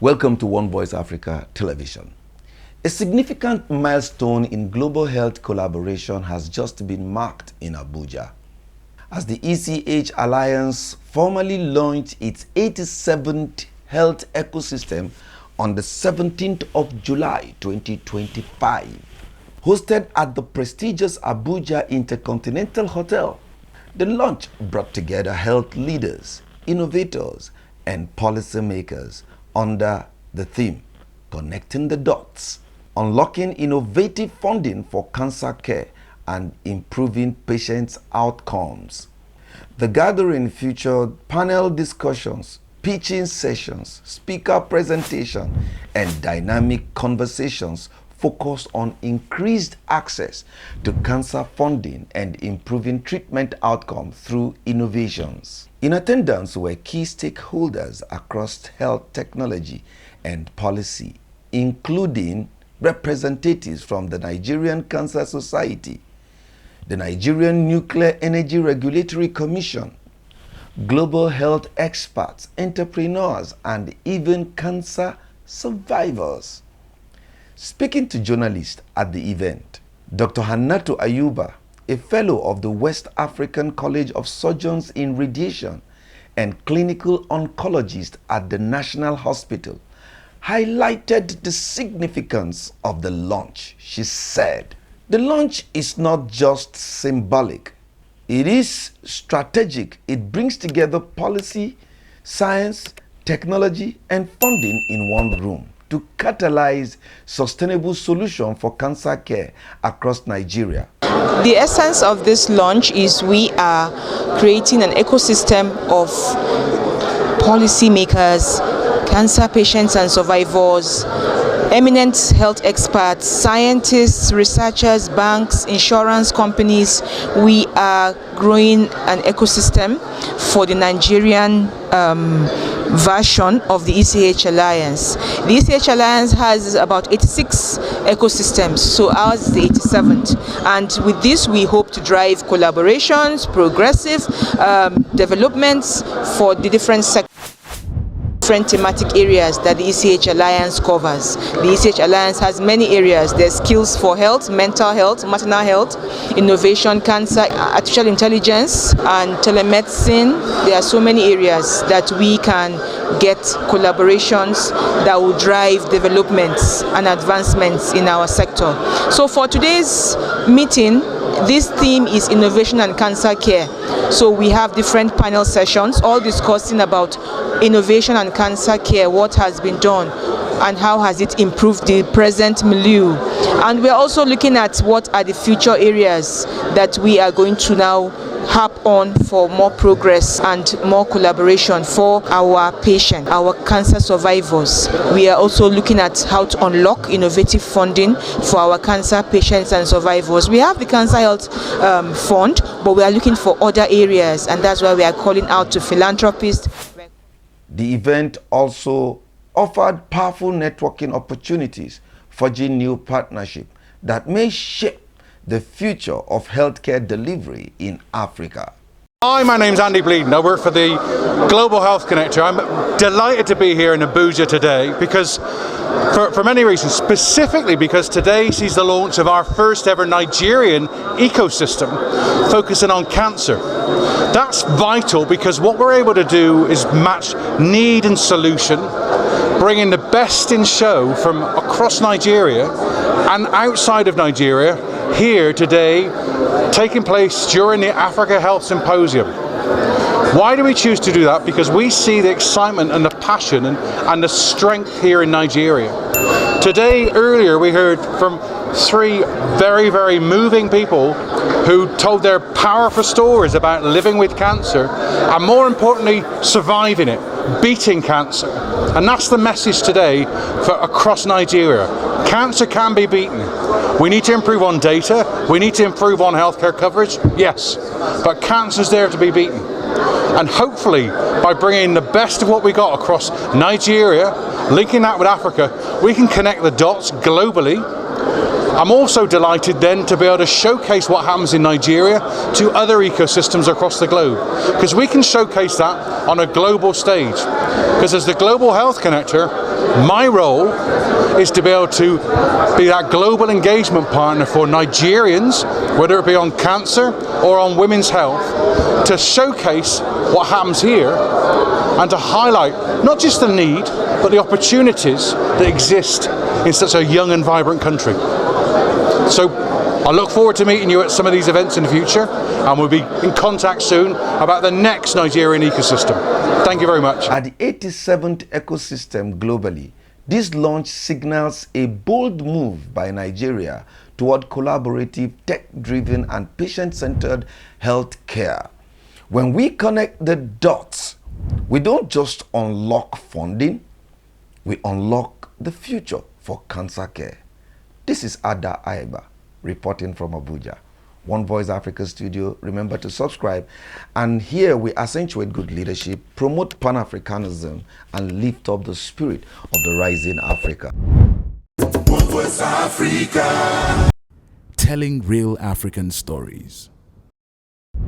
Welcome to One Voice Africa Television. A significant milestone in global health collaboration has just been marked in Abuja, as the ECHAlliance formally launched its 87th health ecosystem on the 17th of July 2025, hosted at the prestigious Abuja Intercontinental Hotel. The launch brought together health leaders, innovators, and policymakers under the theme, Connecting the Dots, Unlocking Innovative Funding for Cancer Care and Improving Patients' Outcomes. The gathering featured panel discussions, pitching sessions, speaker presentation, and dynamic conversations focused on increased access to cancer funding and improving treatment outcomes through innovations. In attendance were key stakeholders across health technology and policy, including representatives from the Nigerian Cancer Society, the Nigerian Nuclear Energy Regulatory Commission, global health experts, entrepreneurs, and even cancer survivors. Speaking to journalists at the event, Dr. Hannatu Ayuba, a fellow of the West African College of Surgeons in Radiation and clinical oncologist at the National Hospital, highlighted the significance of the launch. She said, "The launch is not just symbolic, it is strategic. It brings together policy, science, technology, and funding in one room to catalyze sustainable solutions for cancer care across Nigeria." The essence of this launch is we are creating an ecosystem of policymakers, cancer patients and survivors, eminent health experts, scientists, researchers, banks, insurance companies. We are growing an ecosystem for the Nigerian version of the ECHAlliance. The ECHAlliance has about 86 ecosystems, so ours is the 87th. And with this, we hope to drive collaborations, progressive developments for the different sectors. Different thematic areas that the ECHAlliance covers. The ECHAlliance has many areas. There's skills for health, mental health, maternal health, innovation, cancer, artificial intelligence, and telemedicine. There are so many areas that we can get collaborations that will drive developments and advancements in our sector. So for today's meeting, this theme is innovation and cancer care. So we have different panel sessions, all discussing about innovation and cancer care, what has been done and how has it improved the present milieu. And we're also looking at what are the future areas that we are going to now harp on for more progress and more collaboration for our patients, our cancer survivors. We are also looking at how to unlock innovative funding for our cancer patients and survivors. We have the Cancer Health Fund, but we are looking for other areas, and that's why we are calling out to philanthropists. The event also offered powerful networking opportunities, forging new partnerships that may shape the future of healthcare delivery in Africa. Hi, my name's Andy Bleeden. I work for the Global Health Connector. I'm delighted to be here in Abuja today because, for many reasons, specifically because today sees the launch of our first ever Nigerian ecosystem focusing on cancer. That's vital because what we're able to do is match need and solution, bringing the best in show from across Nigeria and outside of Nigeria here today, taking place during the Africa Health Symposium. Why do we choose to do that? Because we see the excitement and the passion and the strength here in Nigeria. Today, earlier, we heard from three very, very moving people who told their powerful stories about living with cancer and, more importantly, surviving it, beating cancer. And that's the message today for across Nigeria. Cancer can be beaten. We need to improve on data. We need to improve on healthcare coverage. Yes, but cancer's there to be beaten. And hopefully, by bringing the best of what we got across Nigeria, linking that with Africa, we can connect the dots globally. I'm also delighted then to be able to showcase what happens in Nigeria to other ecosystems across the globe, because we can showcase that on a global stage. Because as the Global Health Connector, My role is to be able to be that global engagement partner for Nigerians, whether it be on cancer or on women's health, to showcase what happens here and to highlight not just the need, but the opportunities that exist in such a young and vibrant country. So I look forward to meeting you at some of these events in the future, and we'll be in contact soon about the next Nigerian ecosystem. Thank you very much. At the 87th ecosystem globally, this launch signals a bold move by Nigeria toward collaborative, tech-driven and patient-centered health care. When we connect the dots, we don't just unlock funding, we unlock the future for cancer care. This is Ada Aiba reporting from Abuja. One Voice Africa studio. Remember to subscribe. And here we accentuate good leadership, promote Pan-Africanism, and lift up the spirit of the rising Africa. One Voice Africa. Telling real African stories.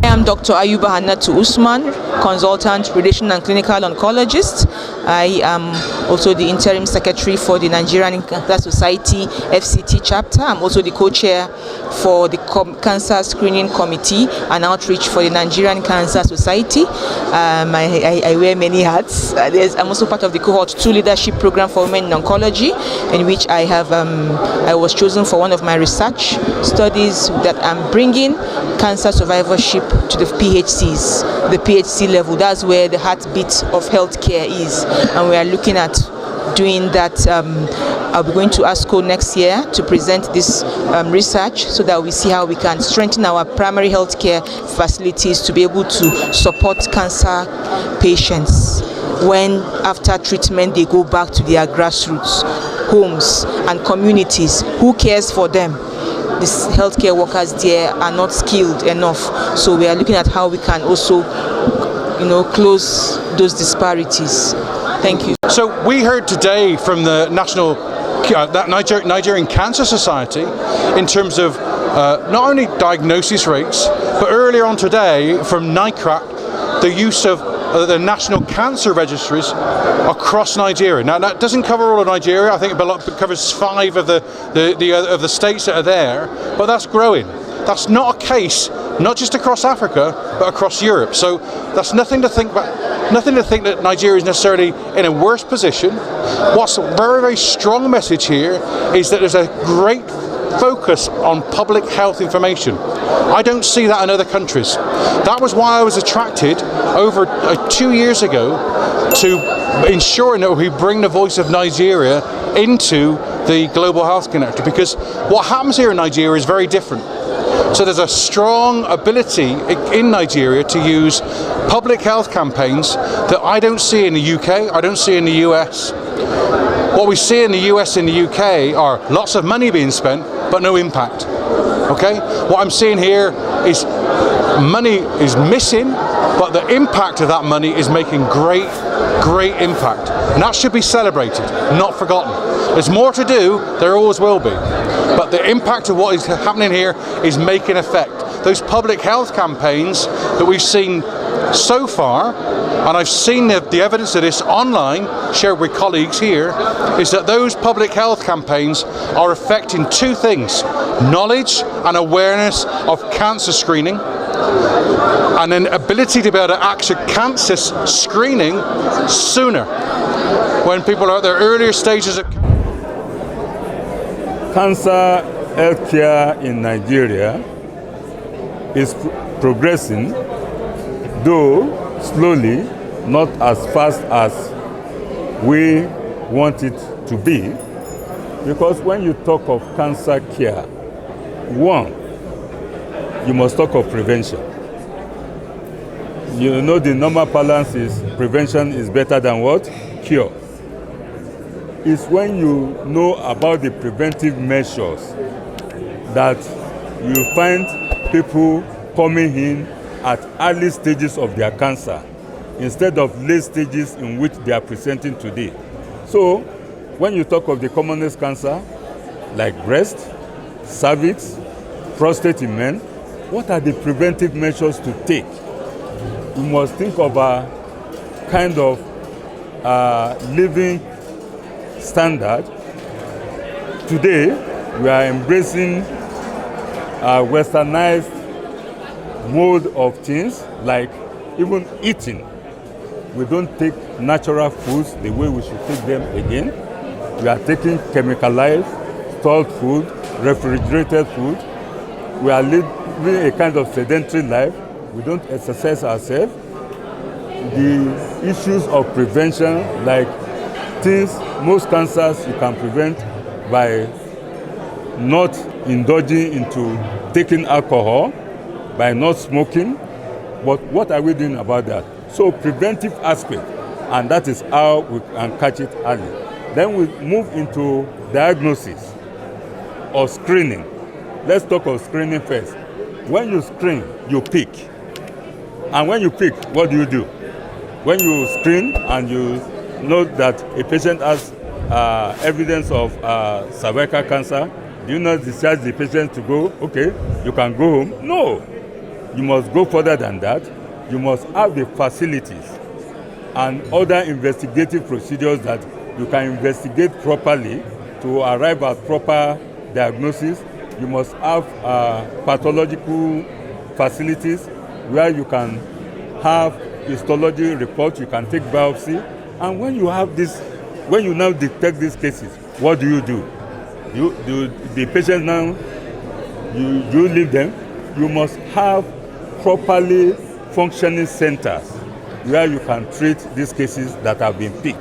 I am Dr. Ayuba Hannatu Usman, consultant, radiation and clinical oncologist. I am also the interim secretary for the Nigerian Cancer Society FCT chapter. I'm also the co-chair for the Cancer Screening Committee and Outreach for the Nigerian Cancer Society. I wear many hats. I'm also part of the cohort 2 leadership program for women in oncology, in which I was chosen for one of my research studies that I'm bringing cancer survivorship to the PHCs, the PHC level. That's where the heartbeat of healthcare is, and we are looking at doing that. I'll be going to ASCO next year to present this research, so that we see how we can strengthen our primary healthcare facilities to be able to support cancer patients when after treatment they go back to their grassroots homes and communities. Who cares for them? These healthcare workers there are not skilled enough, so we are looking at how we can also, close those disparities. Thank you. So we heard today from the Nigerian Cancer Society in terms of not only diagnosis rates, but earlier on today from NICRAC, the use of the national cancer registries across Nigeria. Now that doesn't cover all of Nigeria. I think it covers 5 of the states that are there, but that's growing. That's not a case, not just across Africa, but across Europe. So that's nothing to think that Nigeria is necessarily in a worse position. What's a very, very strong message here is that there's a great focus on public health information. I don't see that in other countries. That was why I was attracted over 2 years ago to ensuring that we bring the voice of Nigeria into the Global Health Connector, because what happens here in Nigeria is very different. So there's a strong ability in Nigeria to use public health campaigns that I don't see in the UK, I don't see in the US. What we see in the US and the UK are lots of money being spent, but no impact. Okay? What I'm seeing here is money is missing, but the impact of that money is making great impact. And that should be celebrated, not forgotten. There's more to do, there always will be. But the impact of what is happening here is making effect. Those public health campaigns that we've seen so far, and I've seen the evidence of this online, shared with colleagues here, is that those public health campaigns are affecting 2 things: knowledge and awareness of cancer screening, and then ability to be able to access cancer screening sooner, when people are at their earlier stages of cancer healthcare in Nigeria is progressing, though slowly, not as fast as we want it to be. Because when you talk of cancer care, 1, you must talk of prevention. You know, the normal balance is prevention is better than what? Cure. It's when you know about the preventive measures that you find people coming in at early stages of their cancer instead of late stages in which they are presenting today. So when you talk of the commonest cancer like breast, cervix, prostate in men, what are the preventive measures to take? We must think of a kind of living standard. Today, we are embracing a westernized mode of things, like even eating. We don't take natural foods the way we should take them again. We are taking chemicalized, stored food, refrigerated food. We are living a kind of sedentary life. We don't exercise ourselves. The issues of prevention, like most cancers you can prevent by not indulging into taking alcohol, by not smoking. But what are we doing about that? So preventive aspect, and that is how we can catch it early. Then we move into diagnosis or screening. Let's talk of screening first. When you screen, you pick. And when you pick, what do? When you screen and you know that a patient has evidence of cervical cancer, do you not discharge the patient to go, okay, you can go home? No. You must go further than that. You must have the facilities and other investigative procedures that you can investigate properly to arrive at proper diagnosis. You must have pathological facilities where you can have histology reports, you can take biopsy. And when you have this, when you now detect these cases, what do? The patient now, you leave them. You must have properly functioning centers where you can treat these cases that have been picked.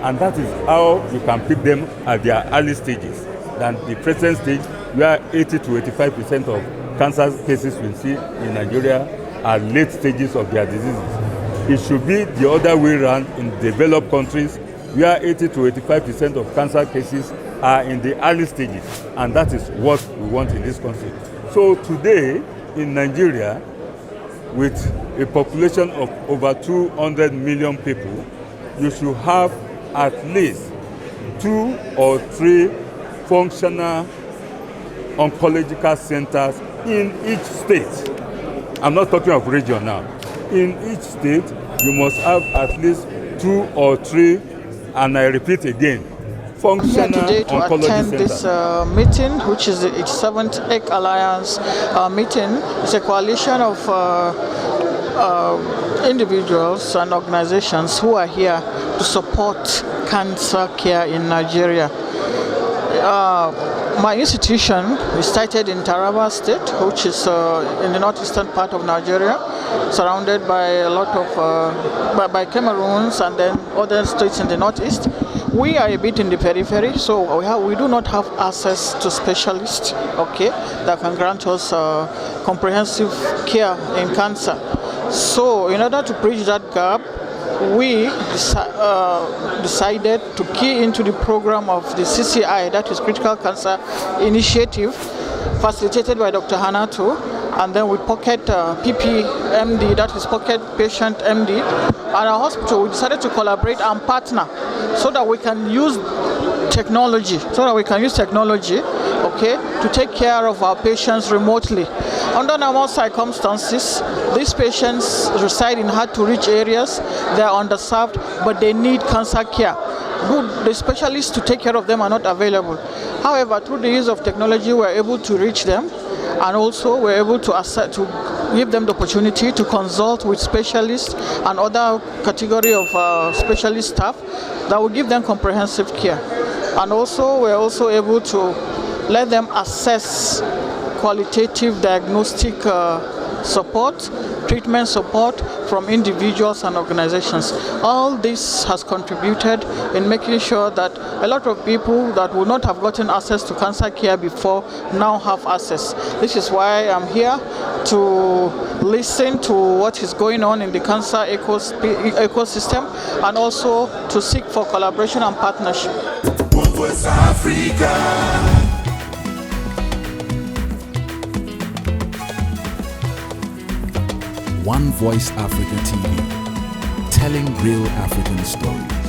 And that is how you can pick them at their early stages than the present stage, where 80 to 85% of cancer cases we see in Nigeria are late stages of their diseases. It should be the other way around in developed countries, where 80 to 85% of cancer cases are in the early stages. And that is what we want in this country. So today, in Nigeria, with a population of over 200 million people, you should have at least 2 or 3 functional oncological centers in each state. I'm not talking of region now. In each state, you must have at least 2 or 3, and I repeat again, functional today to oncology attend centers. this meeting, which is the 7th ECHAlliance meeting. It's a coalition of individuals and organizations who are here to support cancer care in Nigeria. My institution is started in Taraba State, which is in the northeastern part of Nigeria, surrounded by a lot of by Cameroons and then other states in the northeast. We are a bit in the periphery, so we do not have access to specialists, okay, that can grant us comprehensive care in cancer. So in order to bridge that gap, we decided to key into the program of the CCI, that is Critical Cancer Initiative, facilitated by Dr. Hanato, and then with Pocket PPMD, that is Pocket Patient MD, and our hospital. We decided to collaborate and partner so that we can use technology, okay, to take care of our patients remotely. Under normal circumstances, these patients reside in hard-to-reach areas. They are underserved, but they need cancer care. The specialists to take care of them are not available. However, through the use of technology, we're able to reach them, and also we're able to give them the opportunity to consult with specialists and other category of specialist staff that will give them comprehensive care. And also, we're also able to let them assess qualitative diagnostic support, treatment support from individuals and organizations. All this has contributed in making sure that a lot of people that would not have gotten access to cancer care before now have access. This is why I'm here to listen to what is going on in the cancer ecosystem, and also to seek for collaboration and partnership. One Voice Africa. One Voice Africa TV, telling real African stories.